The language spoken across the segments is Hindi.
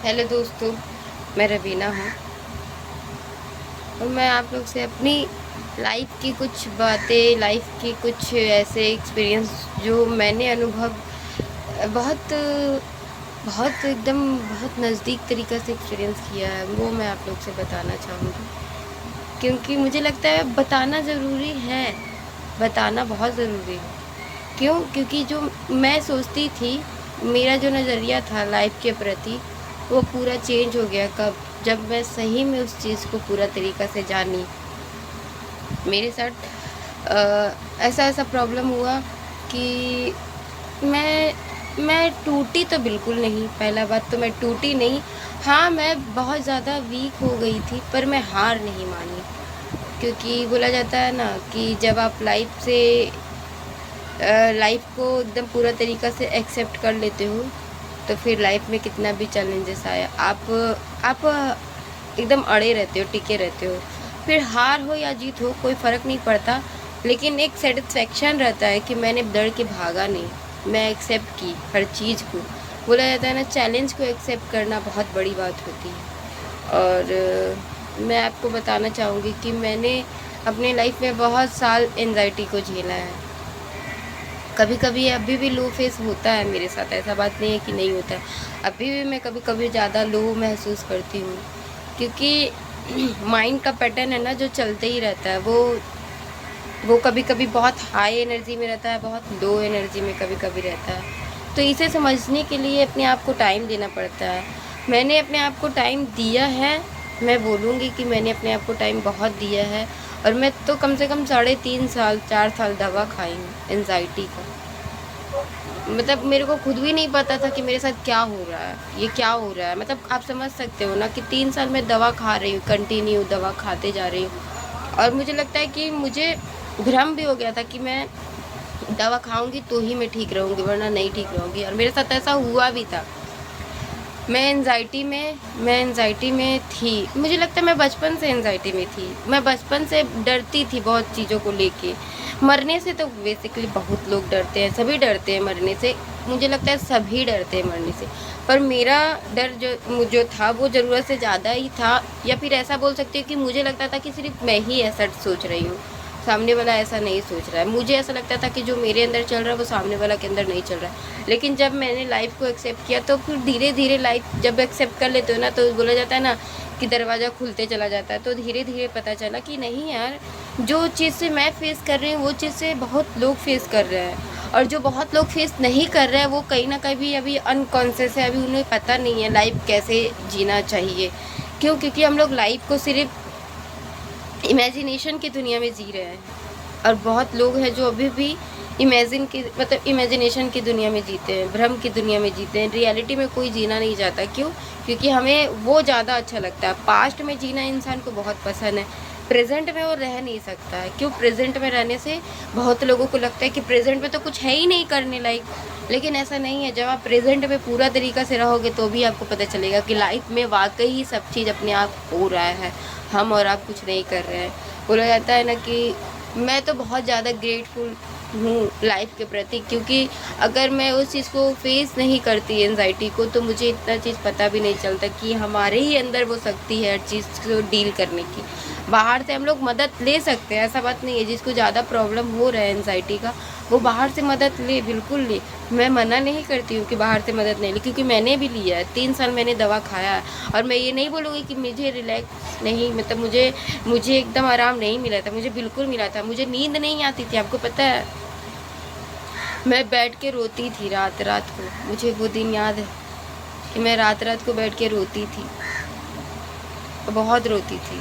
हेलो दोस्तों, मैं रवीना हूँ और मैं आप लोग से अपनी लाइफ की कुछ बातें, लाइफ की कुछ ऐसे एक्सपीरियंस जो मैंने अनुभव बहुत बहुत एकदम बहुत नज़दीक तरीक़े से एक्सपीरियंस किया है, वो मैं आप लोग से बताना चाहूँगी। क्योंकि मुझे लगता है बताना ज़रूरी है, बताना बहुत ज़रूरी है। क्यों? क्योंकि जो मैं सोचती थी, मेरा जो नज़रिया था लाइफ के प्रति, वो पूरा चेंज हो गया कब? जब मैं सही में उस चीज़ को पूरा तरीक़ा से जानी। मेरे साथ ऐसा प्रॉब्लम हुआ कि मैं टूटी तो बिल्कुल नहीं, पहला बात तो मैं टूटी नहीं। हाँ, मैं बहुत ज़्यादा वीक हो गई थी, पर मैं हार नहीं मानी। क्योंकि बोला जाता है ना कि जब आप लाइफ को एकदम पूरा तरीक़ा से एक्सेप्ट कर लेते हो, तो फिर लाइफ में कितना भी चैलेंजेस आए, आप एकदम अड़े रहते हो, टिके रहते हो। फिर हार हो या जीत हो, कोई फ़र्क नहीं पड़ता, लेकिन एक सैटिस्फैक्शन रहता है कि मैंने डर के भागा नहीं, मैं एक्सेप्ट की हर चीज़ को। बोला जाता है ना, चैलेंज को एक्सेप्ट करना बहुत बड़ी बात होती है। और मैं आपको बताना चाहूँगी कि मैंने अपने लाइफ में बहुत साल एंग्ज़ायटी को झेला है। कभी-कभी अभी भी लो फेस होता है मेरे साथ, ऐसा बात नहीं है कि नहीं होता है। अभी भी मैं कभी-कभी ज़्यादा लो महसूस करती हूँ, क्योंकि माइंड का पैटर्न है ना जो चलते ही रहता है, वो कभी-कभी बहुत हाई एनर्जी में रहता है, बहुत लो एनर्जी में कभी-कभी रहता है। तो इसे समझने के लिए अपने आप को टाइम देना पड़ता है। मैंने अपने आप को टाइम दिया है, मैं बोलूँगी कि मैंने अपने आप को टाइम बहुत दिया है, और मैं तो कम से कम 3.5 साल 4 साल दवा खाई हूँ एंग्ज़ायटी का। मतलब मेरे को खुद भी नहीं पता था कि मेरे साथ क्या हो रहा है, ये क्या हो रहा है। मतलब आप समझ सकते हो ना कि 3 साल मैं दवा खा रही हूँ, कंटिन्यू दवा खाते जा रही हूँ, और मुझे लगता है कि मुझे भ्रम भी हो गया था कि मैं दवा खाऊँगी तो ही मैं ठीक रहूँगी, वरना नहीं ठीक रहूँगी, और मेरे साथ ऐसा हुआ भी था। मैं एंग्ज़ायटी में थी। मुझे लगता है मैं बचपन से एंग्ज़ायटी में थी। मैं बचपन से डरती थी बहुत चीज़ों को लेके। मरने से तो बेसिकली बहुत लोग डरते हैं, सभी डरते हैं मरने से। मुझे लगता है सभी डरते हैं मरने से। पर मेरा डर जो था वो ज़रूरत से ज़्यादा ही था, या फिर ऐसा बोल सकती हूँ कि मुझे लगता था कि सिर्फ़ मैं ही ऐसा सोच रही हूँ। सामने वाला ऐसा नहीं सोच रहा है। मुझे ऐसा लगता था कि जो मेरे अंदर चल रहा है वो सामने वाला के अंदर नहीं चल रहा है। लेकिन जब मैंने लाइफ़ को एक्सेप्ट किया, तो फिर धीरे-धीरे लाइफ़ जब एक्सेप्ट कर लेते हो ना, तो बोला जाता है ना कि दरवाज़ा खुलते चला जाता है। तो धीरे-धीरे पता चला कि नहीं यार, जो चीज़ से मैं फ़ेस कर रही हूँ वो चीज़ से बहुत लोग फ़ेस कर रहे हैं, और जो बहुत लोग फ़ेस नहीं कर रहे हैं वो कहीं न कहीं अभी अनकॉन्शियस है, अभी उन्हें पता नहीं है लाइफ़ कैसे जीना चाहिए। क्यों? क्योंकि हम लोग लाइफ़ को सिर्फ़ इमेजिनेशन की दुनिया में जी रहे हैं, और बहुत लोग हैं जो अभी भी इमेजिनेशन की दुनिया में जीते हैं, भ्रम की दुनिया में जीते हैं। रियलिटी में कोई जीना नहीं चाहता। क्यों? क्योंकि हमें वो ज़्यादा अच्छा लगता है। पास्ट में जीना इंसान को बहुत पसंद है, प्रेज़ेंट में वो रह नहीं सकता है। क्यों? प्रेज़ेंट में रहने से बहुत लोगों को लगता है कि प्रेज़ेंट में तो कुछ है ही नहीं करने लायक। लेकिन ऐसा नहीं है। जब आप प्रेज़ेंट में पूरा तरीक़ा से रहोगे, तो भी आपको पता चलेगा कि लाइफ़ में वाक़ई ही सब चीज़ अपने आप हो रहा है। हम और आप कुछ नहीं कर रहे हैं। बोला जाता है ना कि मैं तो बहुत ज़्यादा ग्रेटफुल हूँ लाइफ़ के प्रति, क्योंकि अगर मैं उस चीज़ को फ़ेस नहीं करती एंग्ज़ायटी को, तो मुझे इतना चीज़ पता भी नहीं चलता कि हमारे ही अंदर वो शक्ति है हर चीज़ को डील करने की। बाहर से हम लोग मदद ले सकते हैं, ऐसा बात नहीं है। जिसको ज़्यादा प्रॉब्लम हो रहा है एंग्ज़ायटी का, वो बाहर से मदद ले, बिल्कुल ले। मैं मना नहीं करती हूँ कि बाहर से मदद नहीं ली, क्योंकि मैंने भी लिया है। 3 साल मैंने दवा खाया है, और मैं ये नहीं बोलूँगी कि मुझे रिलैक्स नहीं, मतलब मुझे एकदम आराम नहीं मिला था, मुझे बिल्कुल मिला था। मुझे नींद नहीं आती थी, आपको पता है। मैं बैठ के रोती थी रात-रात को। मुझे वो दिन याद है कि मैं रात-रात को बैठ के रोती थी, बहुत रोती थी।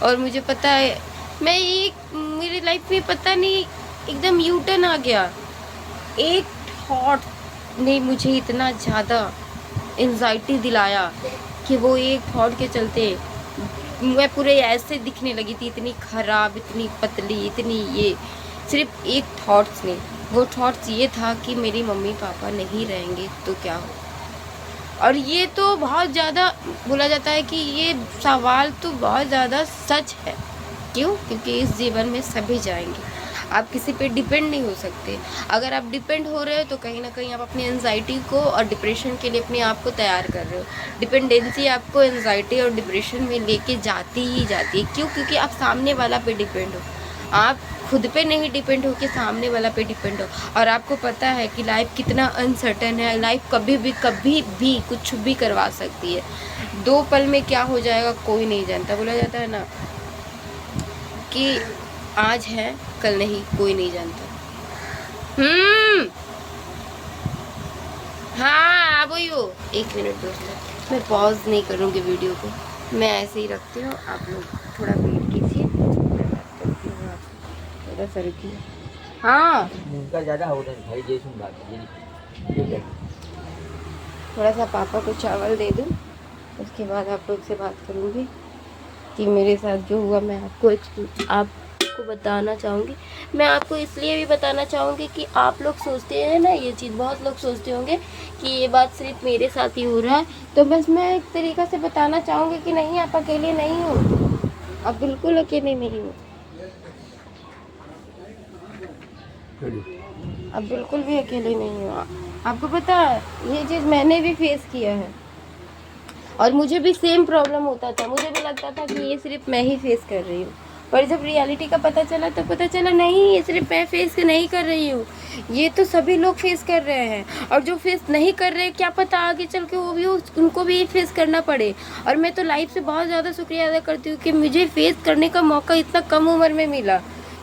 और मुझे पता है, मेरी लाइफ़ में पता नहीं एकदम यू टर्न आ गया। एक थॉट ने मुझे इतना ज़्यादा एंग्ज़ायटी दिलाया कि वो एक थॉट के चलते मैं पूरे ऐसे दिखने लगी थी, इतनी ख़राब, इतनी पतली, इतनी ये, सिर्फ़ एक थॉट्स ने। वो थॉट्स ये था कि मेरी मम्मी-पापा नहीं रहेंगे तो क्या हो? और ये तो बहुत ज़्यादा बोला जाता है कि ये सवाल तो बहुत ज़्यादा सच है। क्यों? क्योंकि इस जीवन में सभी जाएँगे। आप किसी पे डिपेंड नहीं हो सकते। अगर आप डिपेंड हो रहे हो तो कहीं ना कहीं आप अपनी एनजाइटी को और डिप्रेशन के लिए अपने आप को तैयार कर रहे हो। डिपेंडेंसी आपको एनजाइटी और डिप्रेशन में लेके जाती ही जाती है। क्यों? क्योंकि आप सामने वाला पे डिपेंड हो। आप खुद पे नहीं डिपेंड हो कि सामने वाला पे डिपेंड हो। और आपको पता है कि लाइफ कितना अनसर्टन है। लाइफ कभी भी कुछ भी करवा सकती है। 2 पल में क्या हो जाएगा कोई नहीं जानता। बोला जाता है ना कि आज है कल नहीं, कोई नहीं जानता। हाँ वही हो। 1 मिनट दोस्तों, मैं पॉज नहीं करूँगी वीडियो को, मैं ऐसे ही रखती हूँ। आप लोग थोड़ा वेट कीजिए, मैं बात करती हूँ आपसे। थोड़ा सा रुकिए। हाँ उनका ज़्यादा हो रहा है भाई, जैसे बात है। थोड़ा सा पापा को चावल दे दूँ, उसके बाद आप लोग से बात करूँगी कि मेरे साथ जो हुआ। मैं आपको बताना चाहूँगी। मैं आपको इसलिए भी बताना चाहूँगी कि आप लोग सोचते हैं ना, ये चीज़ बहुत लोग सोचते होंगे कि ये बात सिर्फ मेरे साथ ही हो रहा है। तो बस मैं एक तरीक़ा से बताना चाहूँगी कि नहीं, आप अकेले नहीं हो। आप बिल्कुल अकेले नहीं हो। आप बिल्कुल भी अकेले नहीं हो। आपको पता है ये चीज़ मैंने भी फेस किया है और मुझे भी सेम प्रॉब्लम होता था। मुझे भी लगता था कि ये सिर्फ मैं ही फेस कर रही हूँ, पर जब रियलिटी का पता चला तो पता चला नहीं, ये सिर्फ मैं फेस नहीं कर रही हूँ, ये तो सभी लोग फेस कर रहे हैं। और जो फेस नहीं कर रहे, क्या पता आगे चल के वो भी उनको भी फेस करना पड़े। और मैं तो लाइफ से बहुत ज़्यादा शुक्रिया अदा करती हूँ कि मुझे फेस करने का मौका इतना कम उम्र में मिला।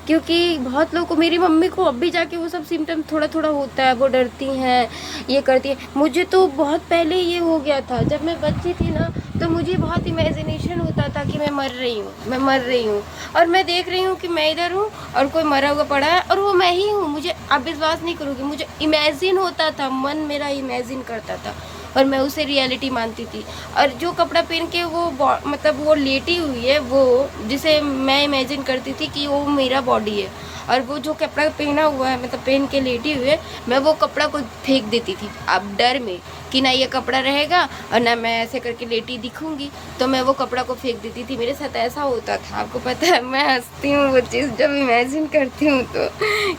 क्योंकि बहुत लोगों को, मेरी मम्मी को अब भी जाके वो सब सिम्टम थोड़ा थोड़ा होता है, वो डरती हैं, ये करती है। मुझे तो बहुत पहले ये हो गया था। जब मैं बच्ची थी ना तो मुझे बहुत इमेजिनेशन होता था कि मैं मर रही हूँ और मैं देख रही हूँ कि मैं इधर हूँ और कोई मरा हुआ पड़ा है और वो मैं ही हूँ। मुझे, आप विश्वास नहीं करोगे, मुझे इमेजिन होता था, मन मेरा इमेजिन करता था और मैं उसे रियलिटी मानती थी। और जो कपड़ा पहन के वो मतलब वो लेटी हुई है, वो जिसे मैं इमेजिन करती थी कि वो मेरा बॉडी है, और वो जो कपड़ा पहना हुआ है, मतलब पहन के लेटी हुई है, मैं वो कपड़ा को फेंक देती थी। अब डर में कि ना ये कपड़ा रहेगा और ना मैं ऐसे करके लेटी दिखूंगी, तो मैं वो कपड़ा को फेंक देती थी। मेरे साथ ऐसा होता था। आपको पता है, मैं हंसती हूँ वो चीज़ जब इमेजिन करती हूँ तो,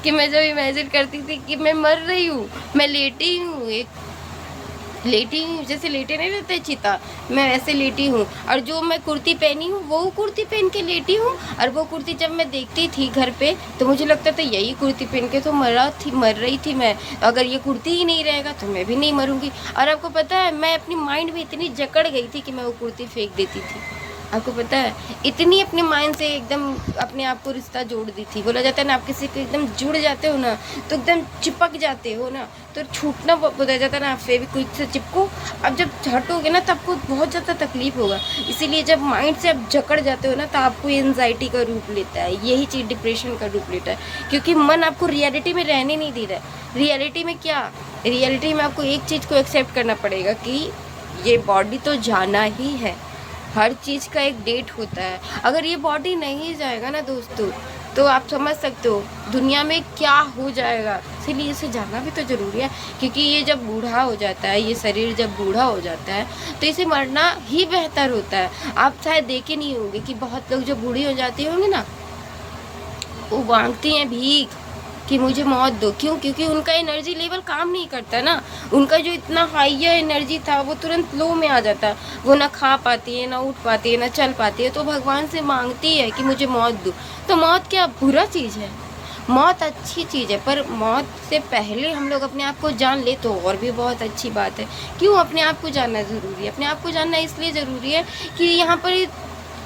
कि मैं जब इमेजिन करती थी कि मैं मर रही हूँ, मैं लेटी हूँ, एक लेटी हूँ, जैसे लेटे नहीं रहते चिता, मैं वैसे लेटी हूँ। और जो मैं कुर्ती पहनी हूँ वो कुर्ती पहन के लेटी हूँ। और वो कुर्ती जब मैं देखती थी घर पे तो मुझे लगता था यही कुर्ती पहन के तो मर रही थी मैं। अगर ये कुर्ती ही नहीं रहेगा तो मैं भी नहीं मरूंगी। और आपको पता है, मैं अपनी माइंड में इतनी जकड़ गई थी कि मैं वो कुर्ती फेंक देती थी। आपको पता है, इतनी अपने माइंड से एकदम अपने आप को रिश्ता जोड़ दी थी। बोला जाता है ना, आप किसी को एकदम जुड़ जाते हो ना तो एकदम चिपक जाते हो ना, तो छूटना बोला जाता है ना, आप फेविक्विक से चिपको। अब जब हटोगे ना तो आपको बहुत ज़्यादा तकलीफ होगा। इसीलिए जब माइंड से आप जकड़ जाते हो ना तो आपको एनजाइटी का रूप लेता है, यही चीज़ डिप्रेशन का रूप लेता है। क्योंकि मन आपको रियलिटी में रहने नहीं दे रहा है। रियलिटी में क्या, रियलिटी में आपको एक चीज़ को एक्सेप्ट करना पड़ेगा कि ये बॉडी तो जाना ही है। हर चीज़ का एक डेट होता है। अगर ये बॉडी नहीं जाएगा ना दोस्तों, तो आप समझ सकते हो दुनिया में क्या हो जाएगा। इसीलिए इसे जाना भी तो ज़रूरी है, क्योंकि ये जब बूढ़ा हो जाता है, ये शरीर जब बूढ़ा हो जाता है तो इसे मरना ही बेहतर होता है। आप शायद देखे नहीं होंगे कि बहुत लोग जो बूढ़ी हो जाती होंगे ना, वो मांगती हैं भीख कि मुझे मौत दो। क्यों? क्योंकि उनका एनर्जी लेवल काम नहीं करता ना। उनका जो इतना हाइयर एनर्जी था वो तुरंत लो में आ जाता है। वो ना खा पाती है, ना उठ पाती है, ना चल पाती है, तो भगवान से मांगती है कि मुझे मौत दो। तो मौत क्या बुरा चीज़ है? मौत अच्छी चीज़ है, पर मौत से पहले हम लोग अपने आप को जान ले तो और भी बहुत अच्छी बात है। क्यों अपने आप को जानना ज़रूरी है? अपने आप को जानना इसलिए ज़रूरी है कि यहाँ पर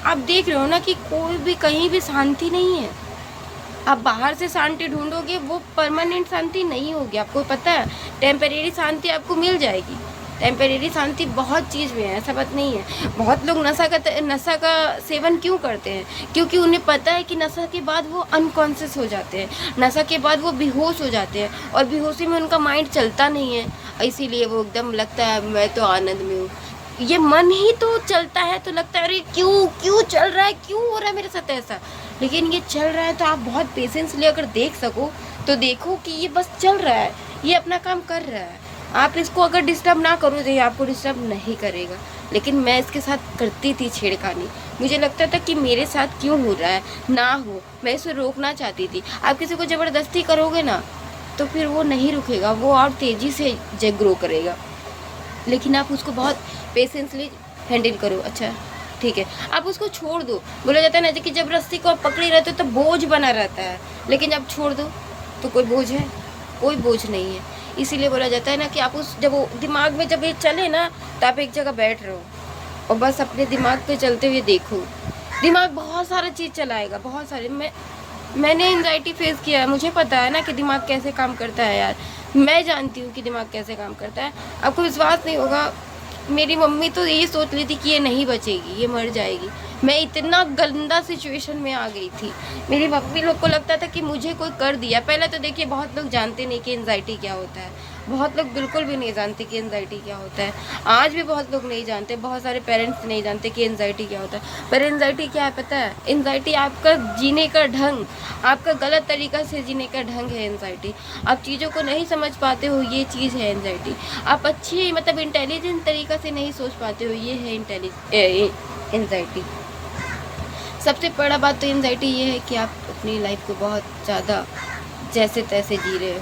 आप देख रहे हो ना कि कोई भी कहीं भी शांति नहीं है। आप बाहर से शांति ढूंढोगे, वो परमानेंट शांति नहीं होगी। आपको पता है, टेम्परेरी शांति आपको मिल जाएगी। टेम्परेरी शांति बहुत चीज़ में है, ऐसा बात नहीं है। बहुत लोग नशा का सेवन क्यों करते हैं? क्योंकि उन्हें पता है कि नशा के बाद वो अनकॉन्शियस हो जाते हैं, नशा के बाद वो बेहोश हो जाते हैं और बेहोशी में उनका माइंड चलता नहीं है। इसीलिए वो एकदम लगता है मैं तो आनंद में हूँ। ये मन ही तो चलता है तो लगता है अरे क्यों चल रहा है, क्यों हो रहा है मेरे साथ ऐसा। लेकिन ये चल रहा है तो आप बहुत पेशेंस ले अगर देख सको तो देखो कि ये बस चल रहा है, ये अपना काम कर रहा है। आप इसको अगर डिस्टर्ब ना करो तो ये आपको डिस्टर्ब नहीं करेगा। लेकिन मैं इसके साथ करती थी छेड़खानी। मुझे लगता था कि मेरे साथ क्यों हो रहा है, ना हो, मैं इसे रोकना चाहती थी। आप किसी को ज़बरदस्ती करोगे ना, तो फिर वो नहीं रुकेगा, वो और तेज़ी से ग्रो करेगा। लेकिन आप उसको बहुत पेशेंसली हैंडल करो, अच्छा ठीक है, आप उसको छोड़ दो। बोला जाता है ना कि ज़बरदस्ती को आप पकड़े रहते हो तो बोझ बना रहता है, लेकिन आप छोड़ दो तो कोई बोझ है? कोई बोझ नहीं है। इसीलिए बोला जाता है ना कि आप उस जब वो दिमाग में जब ये चले ना, तो आप एक जगह बैठ रहो और बस अपने दिमाग पे चलते हुए देखो। दिमाग बहुत सारा चीज़ चलाएगा, बहुत सारे। मैंने एंजाइटी फेस किया है, मुझे पता है ना कि दिमाग कैसे काम करता है यार। मैं जानती हूँ कि दिमाग कैसे काम करता है। आपको विश्वास नहीं होगा, मेरी मम्मी तो यही सोच ली थी कि ये नहीं बचेगी, ये मर जाएगी। मैं इतना गंदा सिचुएशन में आ गई थी। मेरी मम्मी लोग को लगता था कि मुझे कोई कर दिया। पहले तो देखिए बहुत लोग जानते नहीं कि एंजाइटी क्या होता है, बहुत लोग बिल्कुल भी नहीं जानते कि एंजाइटी क्या होता है। आज भी बहुत लोग नहीं जानते, बहुत सारे पेरेंट्स नहीं जानते कि एंजाइटी क्या होता है। पर एंजाइटी क्या है पता है? एंजाइटी आपका जीने का ढंग, आपका गलत तरीका से जीने का ढंग है एंजाइटी। आप चीज़ों को नहीं समझ पाते हो, ये चीज़ है एंजाइटी। आप अच्छी मतलब इंटेलिजेंट तरीका से नहीं सोच पाते हो, ये है एंजाइटी। सबसे बड़ा बात तो एंजाइटी ये है कि आप अपनी लाइफ को बहुत ज़्यादा जैसे तैसे जी रहे हो,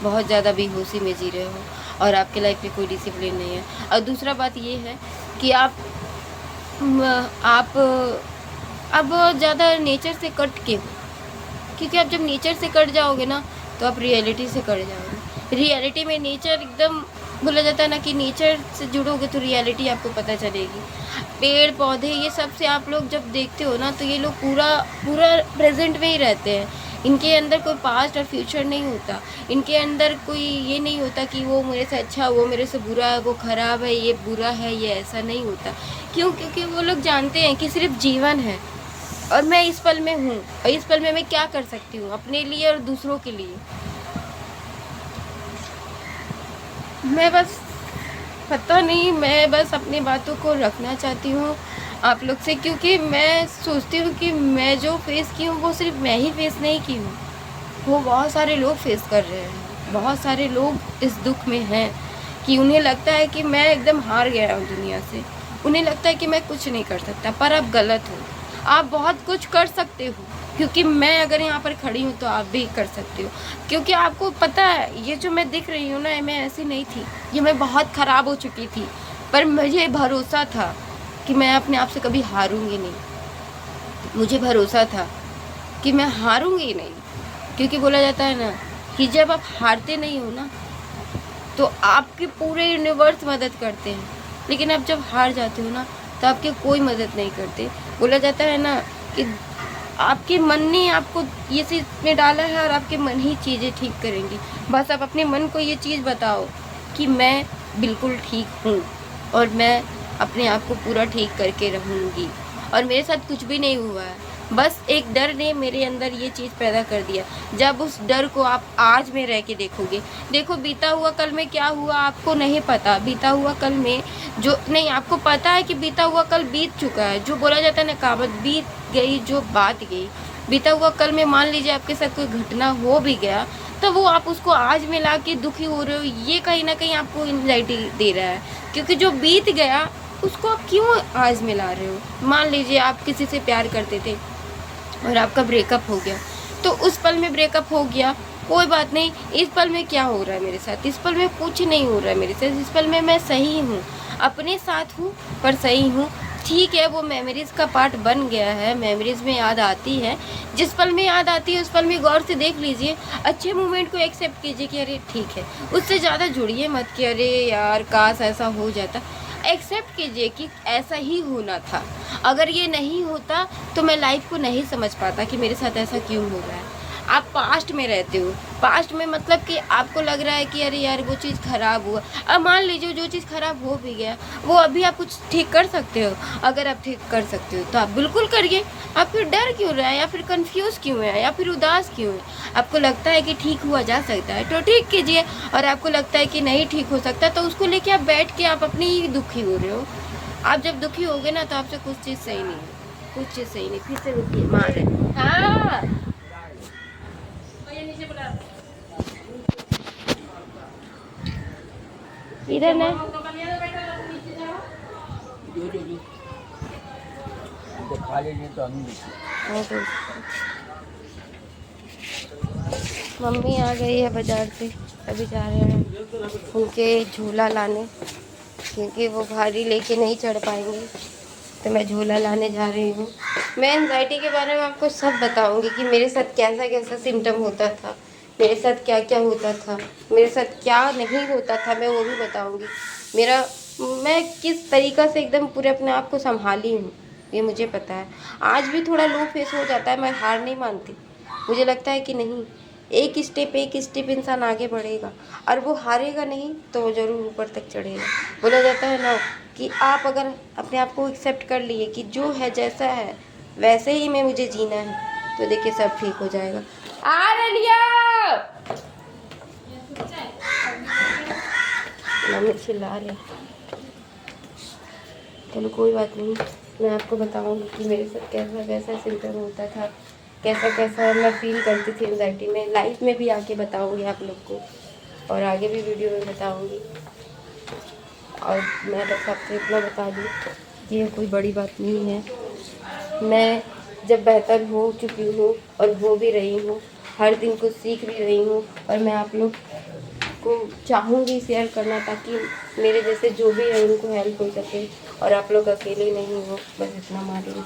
बहुत ज़्यादा बेहोशी में जी रहे हो और आपके लाइफ में कोई डिसिप्लिन नहीं है। और दूसरा बात ये है कि आप बहुत ज़्यादा नेचर से कट के हो, क्योंकि आप जब नेचर से कट जाओगे ना, तो आप रियलिटी से कट जाओगे। रियलिटी में नेचर एकदम, बोला जाता है ना कि नेचर से जुड़ोगे तो रियलिटी आपको पता चलेगी। पेड़ पौधे ये सब से आप लोग जब देखते हो ना, तो ये लोग पूरा प्रेजेंट में ही रहते हैं। इनके अंदर कोई पास्ट और फ्यूचर नहीं होता। इनके अंदर कोई ये नहीं होता कि वो मेरे से अच्छा, वो मेरे से बुरा है, वो ख़राब है, ये बुरा है, ये ऐसा नहीं होता। क्यों? क्योंकि वो लोग जानते हैं कि सिर्फ जीवन है और मैं इस पल में हूँ, और इस पल में मैं क्या कर सकती हूँ अपने लिए और दूसरों के लिए। मैं बस, पता नहीं, मैं बस अपनी बातों को रखना चाहती हूँ आप लोग से, क्योंकि मैं सोचती हूँ कि मैं जो फेस की हूँ वो सिर्फ मैं ही फेस नहीं की हूँ, वो बहुत सारे लोग फेस कर रहे हैं। बहुत सारे लोग इस दुख में हैं कि उन्हें लगता है कि मैं एकदम हार गया हूँ दुनिया से। उन्हें लगता है कि मैं कुछ नहीं कर सकता, पर आप गलत हो। आप बहुत कुछ कर सकते हो, क्योंकि मैं अगर यहाँ पर खड़ी हूँ तो आप भी कर सकते हो। क्योंकि आपको पता है, ये जो मैं दिख रही हूँ ना, मैं ऐसी नहीं थी, ये मैं बहुत ख़राब हो चुकी थी, पर मुझे भरोसा था कि मैं अपने आप से कभी हारूंगी नहीं। मुझे भरोसा था कि मैं हारूंगी नहीं, क्योंकि बोला जाता है ना कि जब आप हारते नहीं हो ना, तो आपके पूरे यूनिवर्स मदद करते हैं, लेकिन आप जब हार जाते हो ना, तो आपकी कोई मदद नहीं करते। बोला जाता है ना कि आपके मन ने आपको ये चीज़ में डाला है और आपके मन ही चीज़ें ठीक करेंगी। बस आप अपने मन को ये चीज़ बताओ कि मैं बिल्कुल ठीक हूँ और मैं अपने आप को पूरा ठीक करके रहूँगी। और मेरे साथ कुछ भी नहीं हुआ है, बस एक डर ने मेरे अंदर ये चीज़ पैदा कर दिया। जब उस डर को आप आज में रह के देखोगे, देखो बीता हुआ कल में क्या हुआ आपको नहीं पता। बीता हुआ कल में जो नहीं, आपको पता है कि बीता हुआ कल बीत चुका है। जो बोला जाता है ना, कहावत, बीत गई जो बात गई। बीता हुआ कल में मान लीजिए आपके साथ कोई घटना हो भी गया, तो वो आप उसको आज में ला के दुखी हो रहे हो, ये कहीं ना कहीं आपको एंग्जाइटी दे रहा है। क्योंकि जो बीत गया उसको आप क्यों आज में ला रहे हो। मान लीजिए आप किसी से प्यार करते थे और आपका ब्रेकअप हो गया, तो उस पल में ब्रेकअप हो गया, कोई बात नहीं। इस पल में क्या हो रहा है मेरे साथ? इस पल में कुछ नहीं हो रहा है मेरे साथ। इस पल में मैं सही हूँ, अपने साथ हूँ, पर सही हूँ। ठीक है, वो मेमोरीज़ का पार्ट बन गया है, मेमोरीज़ में याद आती है। जिस पल में याद आती है उस पल में गौर से देख लीजिए, अच्छे मोमेंट को एक्सेप्ट कीजिए कि अरे ठीक है। उससे ज़्यादा जुड़िए मत कि अरे यार काश ऐसा हो जाता। एक्सेप्ट कीजिए कि ऐसा ही होना था। अगर ये नहीं होता तो मैं लाइफ को नहीं समझ पाता कि मेरे साथ ऐसा क्यों हो रहा है। आप पास्ट में रहते हो, पास्ट में मतलब कि आपको लग रहा है कि अरे यार वो चीज़ ख़राब हुआ। अब मान लीजिए जो चीज़ ख़राब हो भी गया, वो अभी आप कुछ ठीक कर सकते हो। अगर आप ठीक कर सकते हो तो आप बिल्कुल करिए। आप फिर डर क्यों रहे हैं, या फिर कंफ्यूज क्यों है, या फिर उदास क्यों है? आपको लगता है कि ठीक हुआ जा सकता है तो ठीक कीजिए, और आपको लगता है कि नहीं ठीक हो सकता तो उसको लेके आप बैठ के आप अपनी ही दुखी हो रहे हो। आप जब दुखी होगे ना, तो आपसे कुछ चीज़ सही नहीं है, कुछ चीज़ सही नहीं। फिर से रुकिए, मार रहे। हाँ, इधर ना। खा लीजिए तो हम देखिए। और तो मम्मी आ गई है बाजार से, अभी जा रहे हैं उनके झूला लाने, क्योंकि वो भारी लेके नहीं चढ़ पाएंगे, तो मैं झूला लाने जा रही हूँ। मैं एंजाइटी के बारे में आपको सब बताऊँगी कि मेरे साथ कैसा कैसा सिम्टम होता था, मेरे साथ क्या क्या होता था, मेरे साथ क्या नहीं होता था, मैं वो भी बताऊँगी। मैं किस तरीक़ा से एकदम पूरे अपने आप को संभाली हूँ, ये मुझे पता है। आज भी थोड़ा लो फेस हो जाता है, मैं हार नहीं मानती। मुझे लगता है कि नहीं, एक स्टेप इंसान आगे बढ़ेगा, और वो हारेगा नहीं तो वो ज़रूर ऊपर तक चढ़ेगा। बोला जाता है ना कि आप अगर अपने आप को एक्सेप्ट कर लिए कि जो है जैसा है वैसे ही में मुझे जीना है, तो देखिए सब ठीक हो जाएगा। आ रलिया मम्मी चिल्ला रहे, चलो कोई बात नहीं, मैं आपको बताऊंगी कि मेरे साथ कैसा कैसा सिम्टम होता था, कैसा कैसा मैं फील करती थी एंजाइटी में। लाइफ में भी आके बताऊंगी आप लोग को, और आगे भी वीडियो में बताऊंगी। और मैं बस आपको इतना बता दूँ कि ये कोई बड़ी बात नहीं है। मैं जब बेहतर हो चुकी हूँ और हो भी रही हूँ, हर दिन कुछ सीख भी रही हूँ, और मैं आप लोग को चाहूँगी शेयर करना, ताकि मेरे जैसे जो भी है उनको हेल्प हो सके और आप लोग अकेले नहीं हो। बस इतना मालूम।